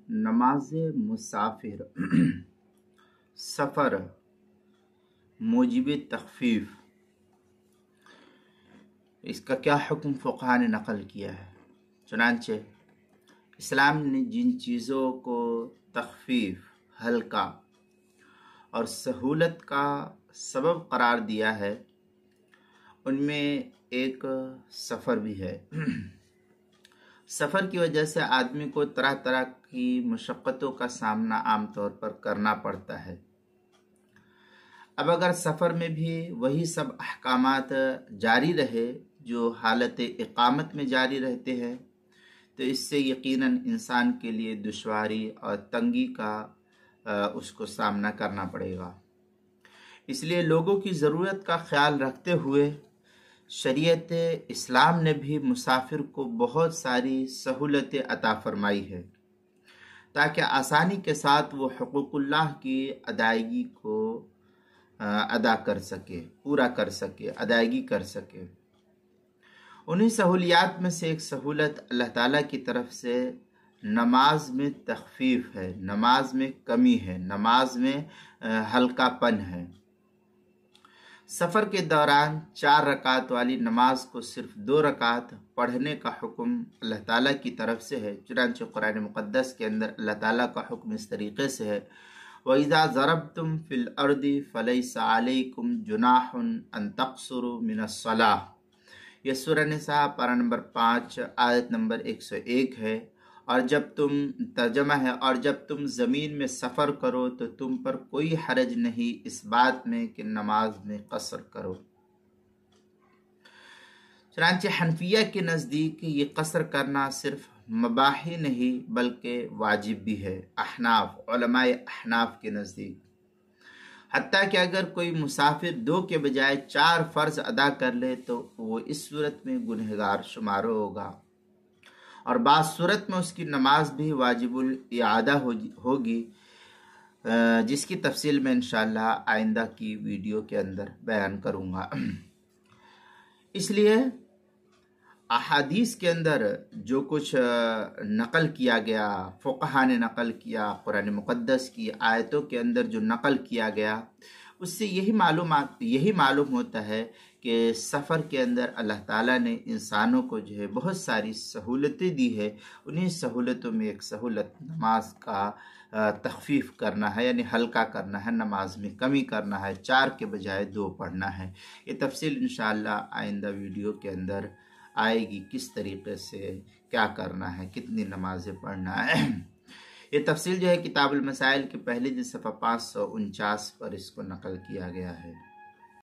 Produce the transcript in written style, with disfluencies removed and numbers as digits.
नमाज मुसाफिर सफ़र मूजिब तखफीफ, इसका क्या हुक्म फ़ुक़हा ने नक़ल किया है। चुनांचे इस्लाम ने जिन चीज़ों को तखफीफ, हल्का और सहूलत का सबब करार दिया है उनमें एक सफ़र भी है। सफ़र की वजह से आदमी को तरह तरह की मुशक्क़तों का सामना आम तौर पर करना पड़ता है। अब अगर सफ़र में भी वही सब अहकामात जारी रहे जो हालत इक़ामत में जारी रहते हैं तो इससे यकीनन इंसान के लिए दुश्वारी और तंगी का उसको सामना करना पड़ेगा। इसलिए लोगों की ज़रूरत का ख्याल रखते हुए शरीयत इस्लाम ने भी मुसाफिर को बहुत सारी सहूलतें अता फरमाई है ताकि आसानी के साथ वो हुकूकुल्लाह की अदायगी को अदा कर सके, पूरा कर सके, अदायगी कर सके। उन्हीं सहूलियात में से एक सहूलत अल्लाह ताला की तरफ से नमाज में तखफीफ है, नमाज में कमी है, नमाज में हल्कापन है। सफ़र के दौरान 4 रकात वाली नमाज को सिर्फ 2 रकात पढ़ने का हुक्म अल्लाह ताला की तरफ से है। चुनांचे कुरान मुक़द्दस के अंदर अल्लाह ताला का हुक्म इस तरीके से है, वइज़ा ज़रबतुम फ़िल अर्दि फ़लैसा अलैकुम जुनाहुन अन तक़सुरू मिनस्सलाह। यह सूरह निसा पारा नंबर 5 आयत नंबर 101 है। और जब तुम तर्जमा है, और जब तुम ज़मीन में सफ़र करो तो तुम पर कोई हरज नहीं इस बात में कि नमाज में कसर करो। चनांचे हनफिया के नज़दीक ये कसर करना सिर्फ मबाह ही नहीं बल्कि वाजिब भी है। अहनाफ, उलमाए अहनाफ के नज़दीक हत्ता कि अगर कोई मुसाफिर 2 के बजाय 4 फ़र्ज अदा कर ले तो वो इस सूरत में गुनहगार शुमार होगा और बाज़ सूरत में उसकी नमाज भी वाजिबुल इआदा होगी, जिसकी तफसील मैं इंशाअल्लाह आइंदा की वीडियो के अंदर बयान करूँगा। इसलिए अहादीस के अंदर जो कुछ नक़ल किया गया, फ़ुक़हा ने नक़ल किया, कुरान मुक़द्दस की आयतों के अंदर जो नक़ल किया गया, उससे यही मालूम होता है कि सफ़र के अंदर अल्लाह ताला ने इंसानों को जो है बहुत सारी सहूलतें दी है। उन्हीं सहूलतों में एक सहूलत नमाज का तखफीफ करना है, यानी हल्का करना है, नमाज में कमी करना है, 4 के बजाय 2 पढ़ना है। ये तफसील इंशाअल्लाह आइंदा वीडियो के अंदर आएगी, किस तरीके से क्या करना है, कितनी नमाजें पढ़ना है। ये तफसील जो है किताबुल मसाइल के पहले जिस सफ़ा 549 पर इसको नकल किया गया है।